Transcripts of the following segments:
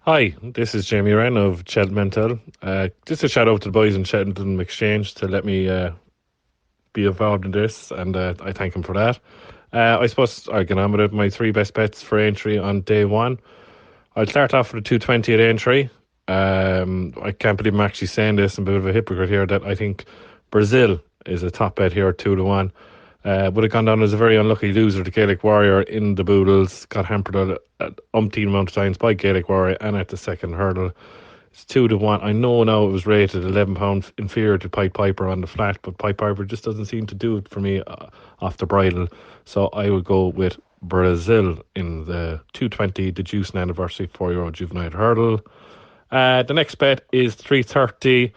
Hi, this is Jamie Wren of Cheltenham. Just a shout out to the boys in Cheltenham Exchange to let me be involved in this, and I thank them for that. I suppose I get on with it. My three best bets for Aintree on day one. I'll start off with a 220 at Aintree. I can't believe I'm actually saying this. I'm a bit of a hypocrite here that I think Brazil is a top bet here, 2-1. Would have gone down as a very unlucky loser to Gaelic Warrior in the Boodles. Got hampered at umpteen amount of times by Gaelic Warrior and at the second hurdle. It's 2-1. I know now it was rated £11 inferior to Pied Piper on the flat, but Pied Piper just doesn't seem to do it for me off the bridle. So I will go with Brazil in the 220, the Juice Anniversary 4-year-old juvenile hurdle. The next bet is 330.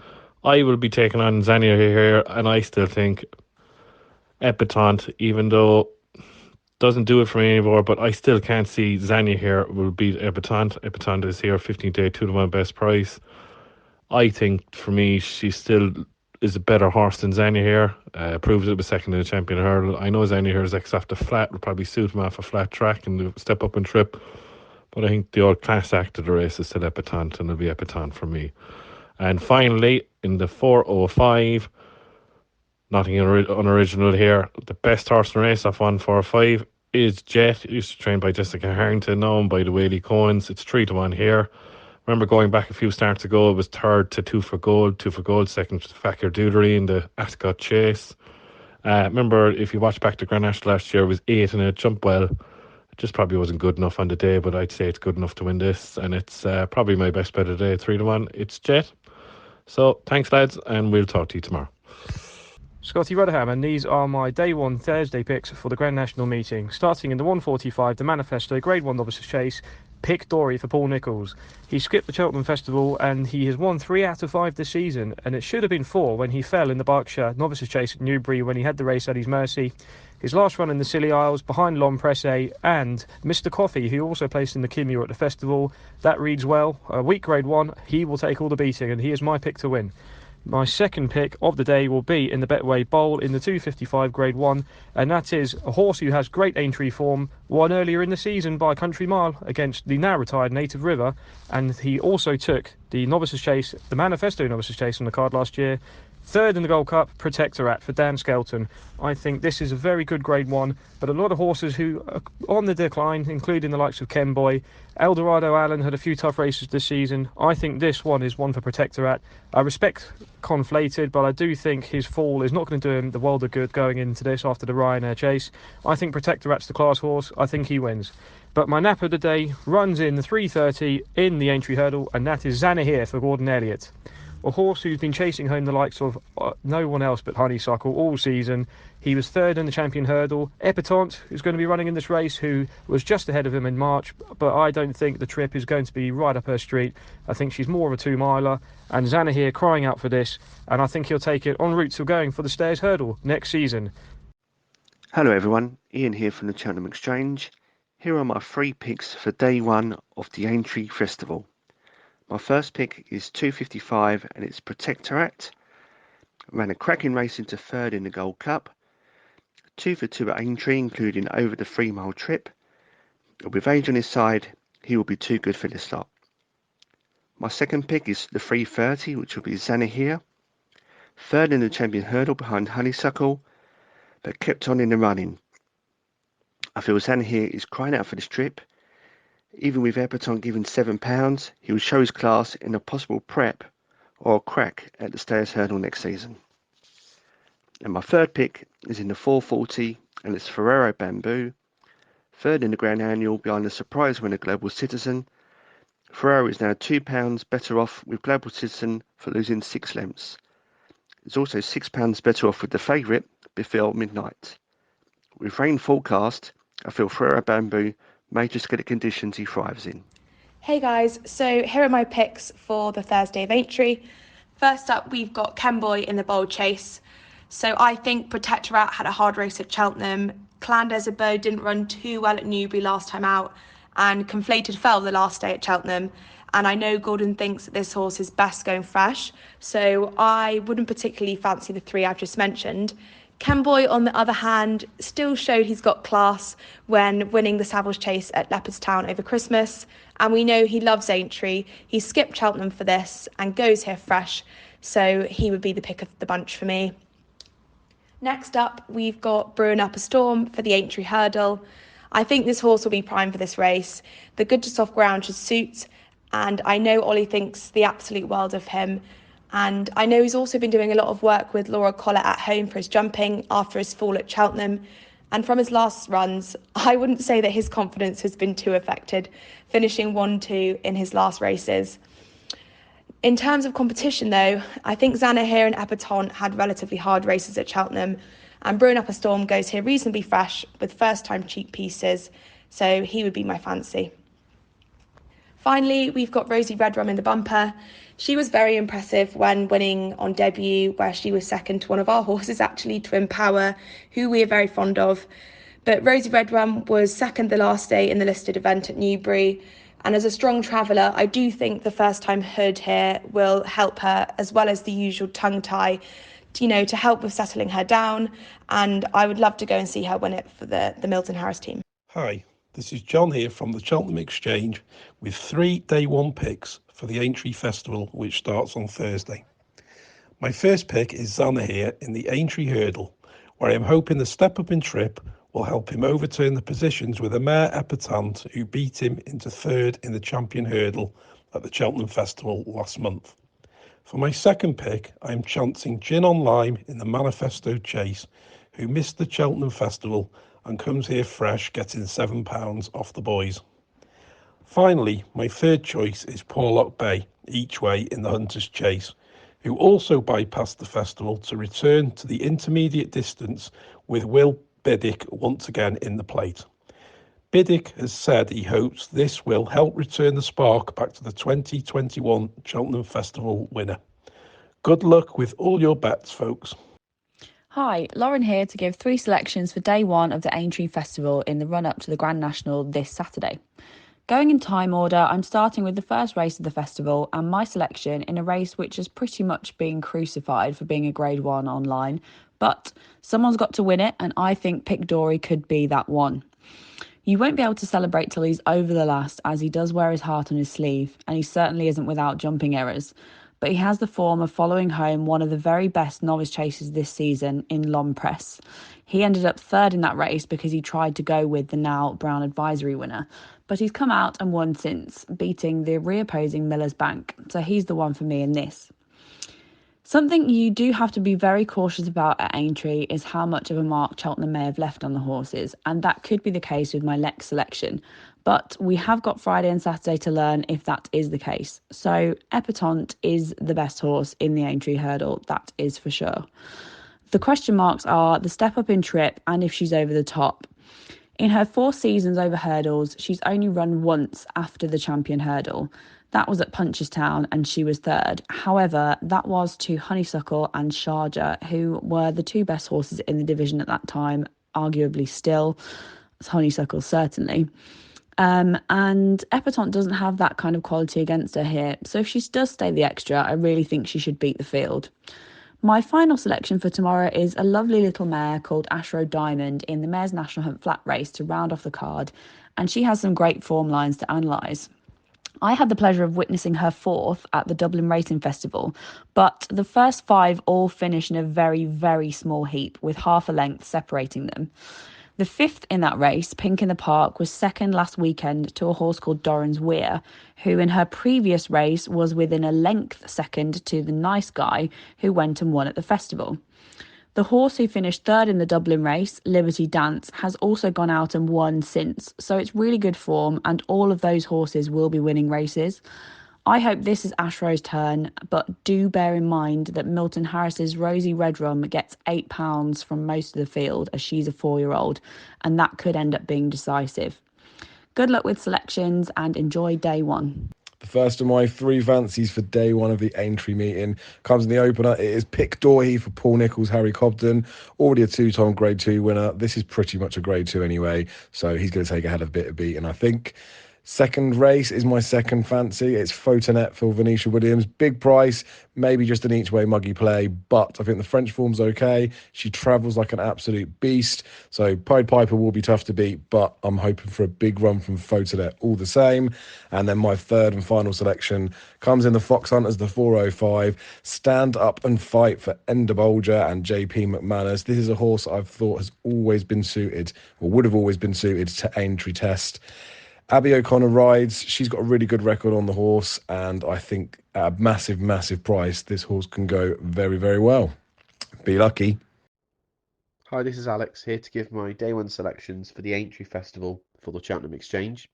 I will be taking on Zania here, and I still think Epitant, even though doesn't do it for me anymore, but I still can't see Zania here will beat Epitant. Epitant is here 15 day 2-1 best price. I think for me she still is a better horse than Zania here. Proves it was second in the champion hurdle. I know Zania here is ex off the flat, would probably suit him off a flat track and the step up and trip. But I think the old class act of the race is still Epitant, and it'll be Epitant for me. And finally, in the 405, nothing unoriginal here. The best horse in the race off 145 is Jet. It used to train by Jessica Harrington, known by the Whaley Coins. It's 3-1 here. Remember going back a few starts ago, it was third to Two for Gold, second to Fakir Dudery in the Ascot Chase. Remember, if you watch back to Grand National last year, it was 8 and it jumped well. It just probably wasn't good enough on the day, but I'd say it's good enough to win this. And it's probably my best bet of the day, 3-1. It's Jet. So thanks, lads, and we'll talk to you tomorrow. Scotty Rudderham, and these are my day one Thursday picks for the Grand National meeting. Starting in the 145, the Manifesto, Grade 1 Novices Chase, pick Dory for Paul Nicholls. He skipped the Cheltenham Festival and he has won 3 out of 5 this season, and it should have been 4 when he fell in the Berkshire Novices Chase at Newbury when he had the race at his mercy. His last run in the Scilly Isles, behind L'Homme Pressé and Mr. Coffee, who also placed in the Kimura at the festival. That reads well. Week Grade 1, he will take all the beating, and he is my pick to win. My second pick of the day will be in the Betway Bowl in the 255 Grade 1, and that is a horse who has great Aintree form, won earlier in the season by a country mile against the now retired Native River, and he also took the Novices Chase, the Manifesto Novices Chase on the card last year. Third in the Gold Cup, Protectorat for Dan Skelton. I think this is a very good Grade 1, but a lot of horses who are on the decline, including the likes of Kenboy. Eldorado Allen had a few tough races this season. I think this one is one for Protectorat. I respect Conflated, but I do think his fall is not going to do him the world of good going into this after the Ryanair chase. I think Protectorat's the class horse. I think he wins. But my nap of the day runs in the 330 in the Aintree hurdle, and that is Zanahiyr for Gordon Elliott. A horse who's been chasing home the likes of no one else but Honeysuckle all season. He was third in the champion hurdle. Epitant, who's going to be running in this race, who was just ahead of him in March, but I don't think the trip is going to be right up her street. I think she's more of a two-miler, and Zanahiyr crying out for this, and I think he'll take it en route to going for the Stairs hurdle next season. Hello everyone, Ian here from the Cheltenham Exchange. Here are my 3 picks for day 1 of the Aintree Festival. My first pick is 255 and it's Protectorat. Ran a cracking race into third in the Gold Cup. 2 for 2 at Aintree, including over the 3-mile trip. With age on his side, he will be too good for this lot. My second pick is the 330, which will be Zanahiyr. Third in the champion hurdle behind Honeysuckle, but kept on in the running. I feel Zanahiyr is crying out for this trip. Even with Epitant given £7, he will show his class in a possible prep or a crack at the Stairs hurdle next season. And my third pick is in the 440 and it's Ferrero Bamboo. Third in the Grand Annual behind the surprise winner Global Citizen. Ferrero is now £2 better off with Global Citizen for losing 6 lengths. It's also £6 better off with the favourite Before Midnight. With rain forecast, I feel Ferrero Bamboo may just get the conditions he thrives in. Hey guys, so here are my picks for the Thursday of Aintree. First up, we've got Kenboy in the Bold Chase. So I think Protectorat had a hard race at Cheltenham. Clan des Abode didn't run too well at Newbury last time out, and Conflated fell the last day at Cheltenham. And I know Gordon thinks that this horse is best going fresh, so I wouldn't particularly fancy the 3 I've just mentioned. Kenboy, on the other hand, still showed he's got class when winning the Savills Chase at Leopardstown over Christmas, and we know he loves Aintree. He skipped Cheltenham for this and goes here fresh, so he would be the pick of the bunch for me. Next up, we've got Brewing Up a Storm for the Aintree Hurdle. I think this horse will be primed for this race. The good to soft ground should suit, and I know Ollie thinks the absolute world of him. And I know he's also been doing a lot of work with Laura Collett at home for his jumping after his fall at Cheltenham. And from his last runs, I wouldn't say that his confidence has been too affected, finishing 1-2 in his last races. In terms of competition, though, I think Xana here and Epatante had relatively hard races at Cheltenham, and Brewing Up a Storm goes here reasonably fresh with first-time cheek pieces, so he would be my fancy. Finally, we've got Rosie Redrum in the bumper. She was very impressive when winning on debut, where she was second to one of our horses, actually, Twin Power, who we are very fond of. But Rosie Redrum was second the last day in the listed event at Newbury. And as a strong traveller, I do think the first-time hood here will help her, as well as the usual tongue tie, to help with settling her down. And I would love to go and see her win it for the Milton Harris team. Hi, this is John here from the Cheltenham Exchange with 3 day 1 picks for the Aintree Festival, which starts on Thursday. My first pick is Xana here in the Aintree Hurdle, where I am hoping the step up in trip will help him overturn the positions with a mare Epatante who beat him into third in the Champion Hurdle at the Cheltenham Festival last month. For my second pick, I am chancing Gin on Lime in the Manifesto Chase, who missed the Cheltenham Festival and comes here fresh, getting £7 off the boys. Finally, my third choice is Porlock Bay, each way in the Hunter's Chase, who also bypassed the festival to return to the intermediate distance with Will Biddick once again in the plate. Biddick has said he hopes this will help return the spark back to the 2021 Cheltenham Festival winner. Good luck with all your bets, folks. Hi, Lauren here to give 3 selections for day 1 of the Aintree Festival in the run-up to the Grand National this Saturday. Going in time order, I'm starting with the first race of the festival and my selection in a race which has pretty much been crucified for being a Grade 1 online, but someone's got to win it and I think Pick Dory could be that one. You won't be able to celebrate till he's over the last, as he does wear his heart on his sleeve, and he certainly isn't without jumping errors. But he has the form of following home one of the very best novice chasers this season in Long Press. He ended up third in that race because he tried to go with the now Brown Advisory winner, but he's come out and won since, beating the reopposing Miller's Bank, so he's the one for me in this. Something you do have to be very cautious about at Aintree is how much of a mark Cheltenham may have left on the horses, and that could be the case with my next selection. But we have got Friday and Saturday to learn if that is the case. So Epatante is the best horse in the Aintree Hurdle, that is for sure. The question marks are the step up in trip and if she's over the top. In her 4 seasons over hurdles, she's only run once after the Champion Hurdle. That was at Punchestown and she was third. However, that was to Honeysuckle and Sharjah, who were the 2 best horses in the division at that time, arguably still. Honeysuckle, certainly. And Epatante doesn't have that kind of quality against her here. So if she does stay the extra, I really think she should beat the field. My final selection for tomorrow is a lovely little mare called Ashroe Diamond in the Mares National Hunt Flat Race to round off the card, and she has some great form lines to analyse. I had the pleasure of witnessing her 4th at the Dublin Racing Festival, but the first 5 all finished in a very, very small heap with half a length separating them. The 5th in that race, Pink in the Park, was second last weekend to a horse called Doran's Weir, who in her previous race was within a length second to the Nice Guy, who went and won at the festival. The horse who finished third in the Dublin race, Liberty Dance, has also gone out and won since, so it's really good form and all of those horses will be winning races. I hope this is Ashroe's turn, but do bear in mind that Milton Harris's Rosie Redrum gets £8 from most of the field as she's a 4-year-old, and that could end up being decisive. Good luck with selections and enjoy day 1. The first of my 3 fancies for day 1 of the Aintree meeting comes in the opener. It is Pick Dory for Paul Nicholls, Harry Cobden, already a 2-time Grade 2 winner. This is pretty much a Grade 2 anyway, so he's going to take a hell of a bit of beating, I think. Second race is my second fancy. It's Photonet for Venetia Williams. Big price, maybe just an each way muggy play, but I think the French form's okay. She travels like an absolute beast. So Pied Piper will be tough to beat, but I'm hoping for a big run from Photonet all the same. And then my third and final selection comes in the Fox Hunters, the 405. Stand Up and Fight for Enda Bolger and JP McManus. This is a horse I've thought has always been suited, or would have always been suited to Aintree Test. Abby O'Connor rides. She's got a really good record on the horse, and I think at a massive, massive price, this horse can go very, very well. Be lucky. Hi, this is Alex here to give my day one selections for the Aintree Festival for the Cheltenham Exchange.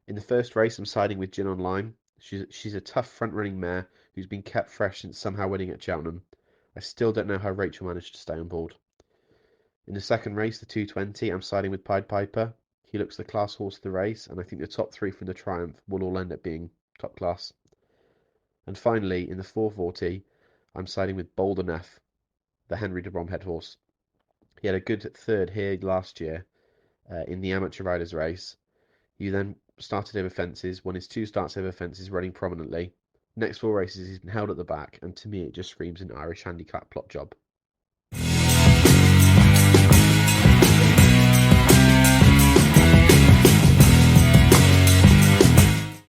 In the first race, I'm siding with Gin on Lime. She's a tough front-running mare who's been kept fresh since somehow winning at Cheltenham. I still don't know how Rachel managed to stay on board. In the second race, the 220, I'm siding with Pied Piper. He looks the class horse of the race, and I think the top three from the Triumph will all end up being top class. And finally, in the 440, I'm siding with Bold Enough, the Henry de Bromhead horse. He had a good third here last year in the amateur riders race. He then started over fences, won his two starts over fences running prominently. Next four races he's been held at the back, and to me it just screams an Irish handicap plot job.